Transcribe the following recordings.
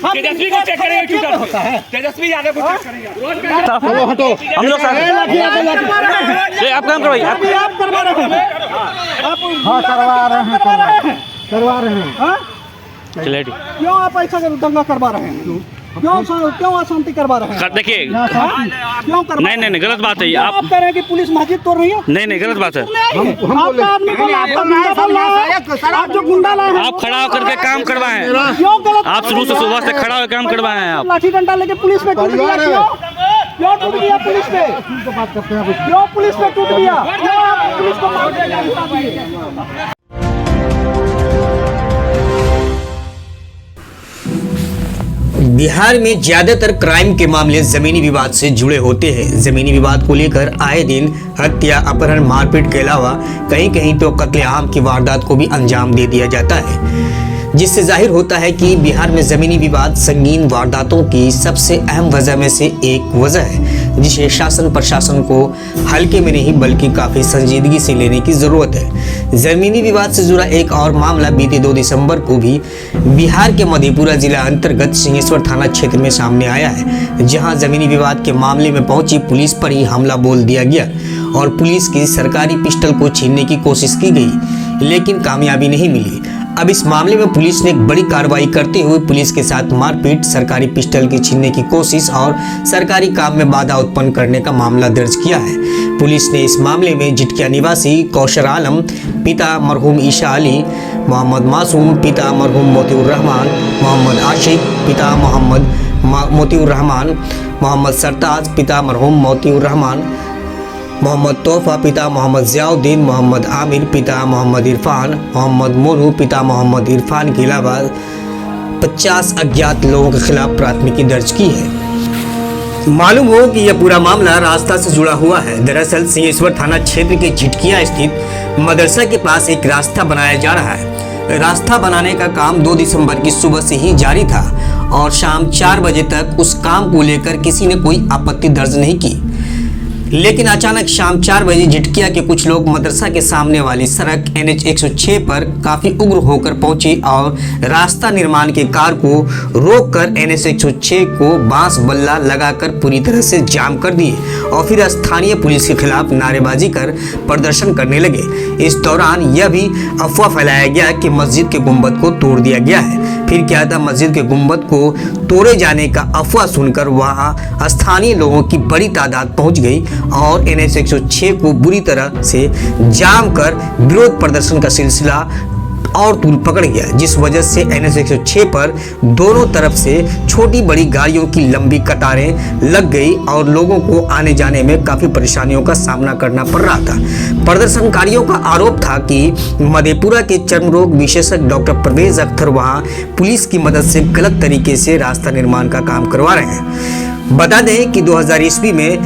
तेजस्वी को चेक करेंगे, ट्विटर होता है तेजस्वी यादव को चेक करेंगे। हटो, हम लोग साथ आप काम करवाइए, आप करवा रहे हैं, हाँ करवा रहे हैं। चलिए क्यों आप ऐसा दंगा करवा रहे हैं? क्यों अशांति करवा रहे हैं? देखिए क्यों करवा? नहीं गलत बात है। आप कह रहे हैं कि पुलिस मस्जिद तोड़ रही है? नहीं गलत बात है। आपका आदमी को आप जो गुंडा लाए हैं, आप खड़ा होकर के काम करवाएं। क्यों गलत? आप शुरू से सुबह से खड़ा होकर काम करवाएं हैं। आप लाठी डंडा लेके पुलिस पे टूट गया, क्यों टूट गया पुलिस पे? क्यों पुलिस पे टूट गया? क्यों आप पुलिस को मार दिया? बिहार में ज्यादातर क्राइम के मामले जमीनी विवाद से जुड़े होते हैं। जमीनी विवाद को लेकर आए दिन हत्या, अपहरण, मारपीट के अलावा कहीं कहीं तो कत्लेआम की वारदात को भी अंजाम दे दिया जाता है, जिससे जाहिर होता है कि बिहार में जमीनी विवाद संगीन वारदातों की सबसे अहम वजह में से एक वजह है, जिसे शासन प्रशासन को हल्के में नहीं बल्कि काफ़ी संजीदगी से लेने की ज़रूरत है। ज़मीनी विवाद से जुड़ा एक और मामला बीते 2 दिसंबर को भी बिहार के मधेपुरा जिला अंतर्गत सिंहेश्वर थाना क्षेत्र में सामने आया है, जहां ज़मीनी विवाद के मामले में पहुंची पुलिस पर ही हमला बोल दिया गया और पुलिस की सरकारी पिस्टल को छीनने की कोशिश की गई, लेकिन कामयाबी नहीं मिली। अब इस मामले में पुलिस ने एक बड़ी कार्रवाई करते हुए पुलिस के साथ मारपीट, सरकारी पिस्टल की छीनने की कोशिश और सरकारी काम में बाधा उत्पन्न करने का मामला दर्ज किया है। पुलिस ने इस मामले में जिटकिया निवासी कौशर आलम पिता मरहूम ईशा अली, मोहम्मद मासूम पिता मरहूम मोतीउर रहमान, मोहम्मद आशिक पिता मोहम्मद मोतीउर रहमान, मोहम्मद सरताज पिता मरहूम मोतीउर रहमान, मोहम्मद तोहफा पिता मोहम्मद ज़ियाउद्दीन, मोहम्मद आमिर पिता मोहम्मद इरफान, मोहम्मद मोनू पिता मोहम्मद इरफान के अलावा 50 अज्ञात लोगों के खिलाफ प्राथमिकी दर्ज की है। मालूम हो कि यह पूरा मामला रास्ता से जुड़ा हुआ है। दरअसल सिंहेश्वर थाना क्षेत्र के झिटकिया स्थित मदरसा के पास एक रास्ता बनाया जा रहा है। रास्ता बनाने का काम 2 दिसंबर की सुबह से ही जारी था और शाम 4 बजे तक उस काम को लेकर किसी ने कोई आपत्ति दर्ज नहीं की, लेकिन अचानक शाम 4 बजे झिटकिया के कुछ लोग मदरसा के सामने वाली सड़क NH 106 पर काफी उग्र होकर पहुंचे और रास्ता निर्माण के कार को रोककर NH 106 को बांस बल्ला लगाकर पूरी तरह से जाम कर दिए और फिर स्थानीय पुलिस के खिलाफ नारेबाजी कर प्रदर्शन करने लगे। इस दौरान यह भी अफवाह फैलाया गया कि मस्जिद के गुंबद को तोड़ दिया गया है। फिर क्या था, मस्जिद के गुंबद को तोड़े जाने का अफवाह सुनकर वहां स्थानीय लोगों की बड़ी तादाद पहुंच गई और NH 106 को बुरी तरह से जाम कर विरोध प्रदर्शन का सिलसिला और तूल पकड़ गया, जिस वजह से NH 106 पर दोनों तरफ से छोटी बड़ी गाड़ियों की लंबी कतारें लग गई और लोगों को आने जाने में काफी परेशानियों का सामना करना पड़ रहा था। प्रदर्शनकारियों का आरोप था कि मधेपुरा के चर्म रोग विशेषज्ञ डॉक्टर परवेज अख्तर वहां पुलिस की मदद से गलत तरीके से रास्ता निर्माण का काम करवा रहे हैं। बता दें कि 2000 ईस्वी में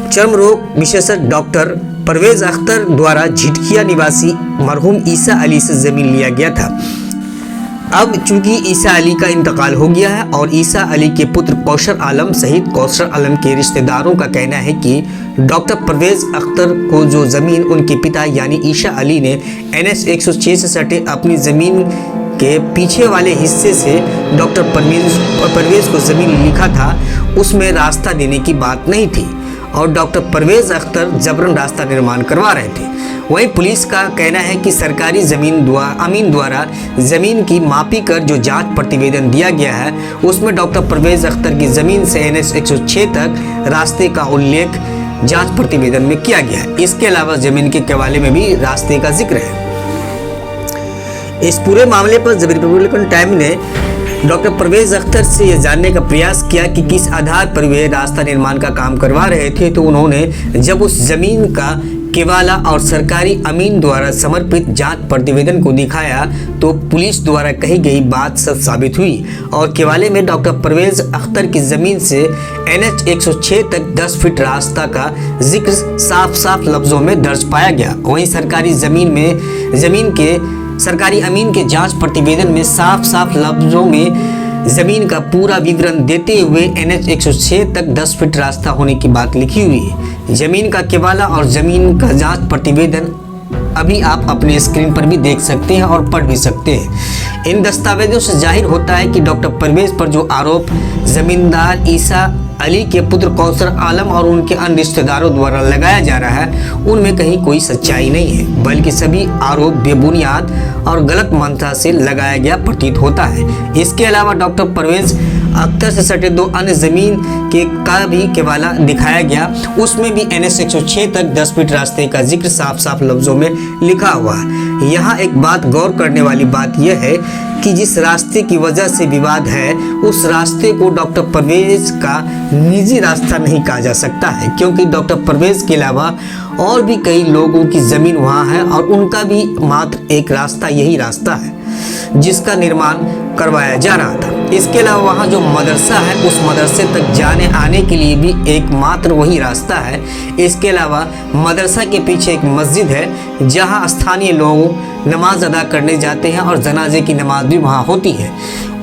चर्म रोग विशेषज्ञ डॉक्टर परवेज अख्तर द्वारा झिटकिया निवासी मरहूम ईसा अली से जमीन लिया गया था। अब चूंकि ईसा अली का इंतकाल हो गया है और ईसा अली के पुत्र कौशर आलम सहित कौशर आलम के रिश्तेदारों का कहना है कि डॉक्टर परवेज अख्तर को जो ज़मीन उनके पिता यानी ईसा अली ने NH 106 से सटे अपनी ज़मीन के पीछे वाले हिस्से से डॉक्टर परवेज को ज़मीन लिखा था, उसमें रास्ता देने की बात नहीं थी और डॉक्टर परवेज अख्तर जबरन रास्ता निर्माण करवा रहे थे। वहीं पुलिस का कहना है कि सरकारी अमीन द्वारा ज़मीन की मापी कर जो जांच प्रतिवेदन दिया गया है उसमें डॉक्टर परवेज अख्तर की ज़मीन से NH 106 तक रास्ते का उल्लेख जांच प्रतिवेदन में किया गया है। इसके अलावा ज़मीन के हवाले में भी रास्ते का जिक्र है। इस पूरे मामले पर द रिपब्लिकन टाइम ने डॉक्टर परवेज अख्तर से यह जानने का प्रयास किया कि किस आधार पर वे रास्ता निर्माण का काम करवा रहे थे, तो उन्होंने जब उस जमीन का केवाला और सरकारी अमीन द्वारा समर्पित जांच प्रतिवेदन को दिखाया तो पुलिस द्वारा कही गई बात सच साबित हुई और केवाले में डॉक्टर परवेज अख्तर की जमीन से NH 106 तक 10 फीट रास्ता का जिक्र साफ साफ लफ्जों में दर्ज पाया गया। वहीं सरकारी अमीन के जांच प्रतिवेदन में साफ साफ लफ्जों में जमीन का पूरा विवरण देते हुए NH 106 तक 10 फीट रास्ता होने की बात लिखी हुई है। जमीन का केवाला और जमीन का जांच प्रतिवेदन अभी आप अपने स्क्रीन पर भी देख सकते हैं और पढ़ भी सकते हैं। इन दस्तावेजों से जाहिर होता है कि डॉक्टर परवेज पर जो आरोप जमींदार ईसा अली के पुत्र कौसर आलम और उनके अन्य रिश्तेदारों द्वारा लगाया जा रहा है, उनमें कहीं कोई सच्चाई नहीं है, बल्कि सभी आरोप बेबुनियाद और गलत मंशा से लगाया गया प्रतीत होता है। इसके अलावा डॉक्टर परवेज अख्तर से सटे 2 अन्य जमीन का भी केवाला दिखाया गया, उसमें भी NH 106 तक 10 फीट रास्ते का जिक्र साफ साफ लफ्जों में लिखा हुआ है। यहाँ एक बात गौर करने वाली बात यह है कि जिस रास्ते की वजह से विवाद है, उस रास्ते को डॉक्टर परवेज का निजी रास्ता नहीं कहा जा सकता है, क्योंकि डॉक्टर परवेज के अलावा और भी कई लोगों की ज़मीन वहाँ है और उनका भी मात्र एक रास्ता यही रास्ता है जिसका निर्माण करवाया जा रहा था। इसके अलावा वहाँ जो मदरसा है, उस मदरसे तक जाने आने के लिए भी एकमात्र वही रास्ता है। इसके अलावा मदरसा के पीछे एक मस्जिद है जहाँ स्थानीय लोग नमाज अदा करने जाते हैं और जनाजे की नमाज भी वहाँ होती है।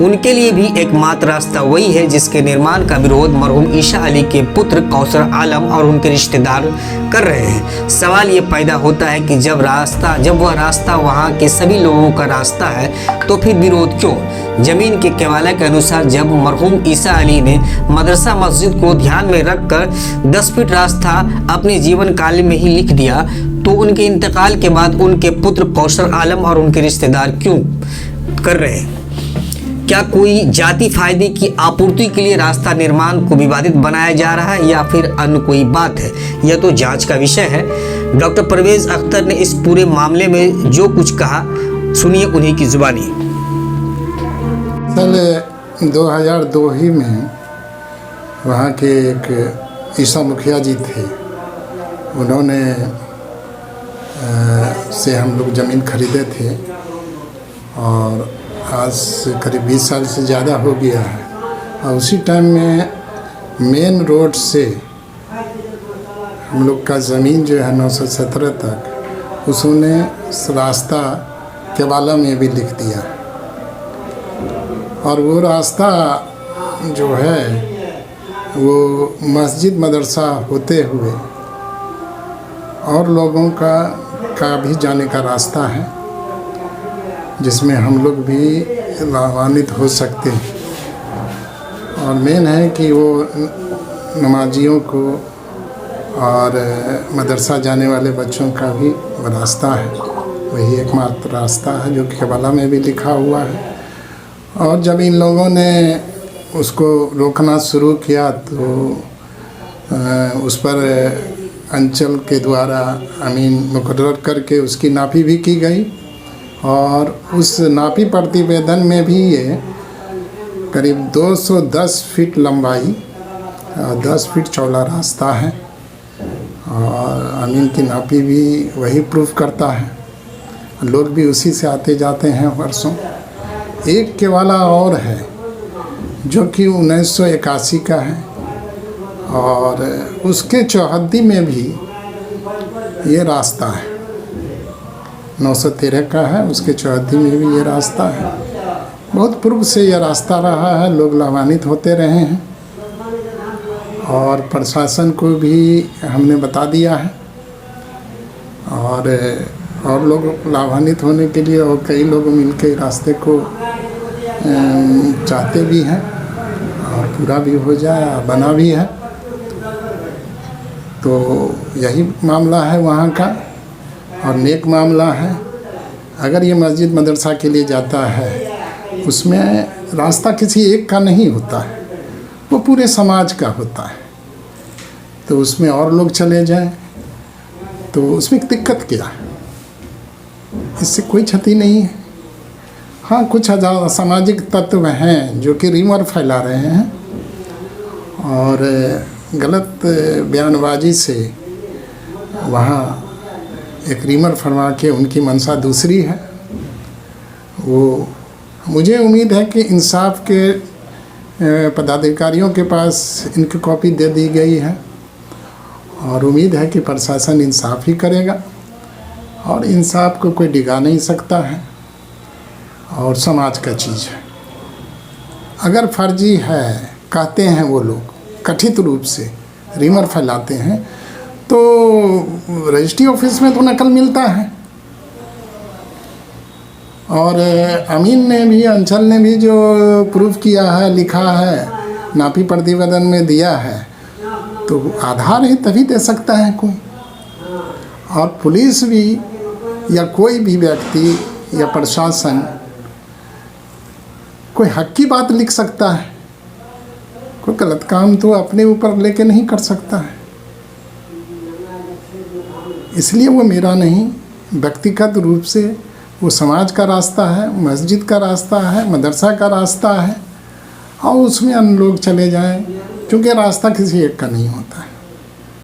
उनके लिए भी एकमात्र रास्ता वही है जिसके निर्माण का विरोध मरहूम ईसा अली के पुत्र कौसर आलम और उनके रिश्तेदार कर रहे हैं। सवाल ये पैदा होता है कि जब वह रास्ता वहाँ के सभी लोगों का रास्ता है तो फिर विरोध क्यों? जमीन के केवाला के अनुसार जब मरहूम ईसा अली ने मदरसा मस्जिद को ध्यान में रखकर 10 फीट रास्ता अपने जीवन काल में ही लिख दिया, तो उनके इंतकाल के बाद उनके पुत्र कौसर आलम और उनके रिश्तेदार क्यों कर रहे हैं? क्या कोई जाति फायदे की आपूर्ति के लिए रास्ता निर्माण को विवादित बनाया जा रहा है या फिर अन्य कोई बात है? यह तो जांच का विषय है। डॉक्टर परवेज अख्तर ने इस पूरे मामले में जो कुछ कहा, सुनिए उन्हीं की जुबानी। साल 2002 ही में वहाँ के एक ईसा मुखिया जी थे, उन्होंने से हम लोग ज़मीन खरीदे थे और आज से करीब 20 साल से ज़्यादा हो गया है। और उसी टाइम में मेन रोड से हम लोग का ज़मीन जो है 917 तक उसने रास्ता केवाला में भी लिख दिया और वो रास्ता जो है वो मस्जिद मदरसा होते हुए और लोगों का भी जाने का रास्ता है जिसमें हम लोग भी लाभान्वित हो सकते हैं। और मेन है कि वो नमाजियों को और मदरसा जाने वाले बच्चों का भी रास्ता है, वही एकमात्र रास्ता है जो केवाला में भी लिखा हुआ है। और जब इन लोगों ने उसको रोकना शुरू किया तो उस पर अंचल के द्वारा अमीन मुकर्रर करके उसकी नापी भी की गई और उस नापी प्रतिवेदन में भी ये करीब 210 फीट लंबाई और 10 फीट चौड़ा रास्ता है और अमीन की नापी भी वही प्रूफ करता है। लोग भी उसी से आते जाते हैं वर्षों। एक केवाला और है जो कि 1981 का है और उसके चौहद्दी में भी ये रास्ता है, 913 का है, उसके चौहद्दी में भी ये रास्ता है। बहुत पूर्व से ये रास्ता रहा है, लोग लाभान्वित होते रहे हैं और प्रशासन को भी हमने बता दिया है और लोग लाभान्वित होने के लिए और कई लोग मिलकर रास्ते को चाहते भी हैं और पूरा भी हो जाए, बना भी है। तो यही मामला है वहाँ का और नेक मामला है। अगर ये मस्जिद मदरसा के लिए जाता है उसमें रास्ता किसी एक का नहीं होता है, वो पूरे समाज का होता है। तो उसमें और लोग चले जाएं तो उसमें दिक्कत क्या है? इससे कोई क्षति नहीं है। हाँ, कुछ सामाजिक तत्व हैं जो कि रीमर फैला रहे हैं और गलत बयानबाजी से वहाँ एक रीमर फरमा के उनकी मंशा दूसरी है। वो मुझे उम्मीद है कि इंसाफ के पदाधिकारियों के पास इनकी कॉपी दे दी गई है और उम्मीद है कि प्रशासन इंसाफ ही करेगा और इंसाफ को कोई डिगा नहीं सकता है और समाज का चीज़ है। अगर फर्जी है कहते हैं वो लोग, कथित रूप से रीमर फैलाते हैं, तो रजिस्ट्री ऑफिस में तो नकल मिलता है और अमीन ने भी, अंचल ने भी जो प्रूफ किया है, लिखा है, नापी प्रतिवेदन में दिया है, तो आधार है तभी दे सकता है कोई। और पुलिस भी या कोई भी व्यक्ति या प्रशासन कोई हक की बात लिख सकता है, कोई गलत काम तो अपने ऊपर लेके नहीं कर सकता है। इसलिए वो मेरा नहीं, व्यक्तिगत रूप से वो समाज का रास्ता है, मस्जिद का रास्ता है, मदरसा का रास्ता है और उसमें अन्य लोग चले जाएं, क्योंकि रास्ता किसी एक का नहीं होता है।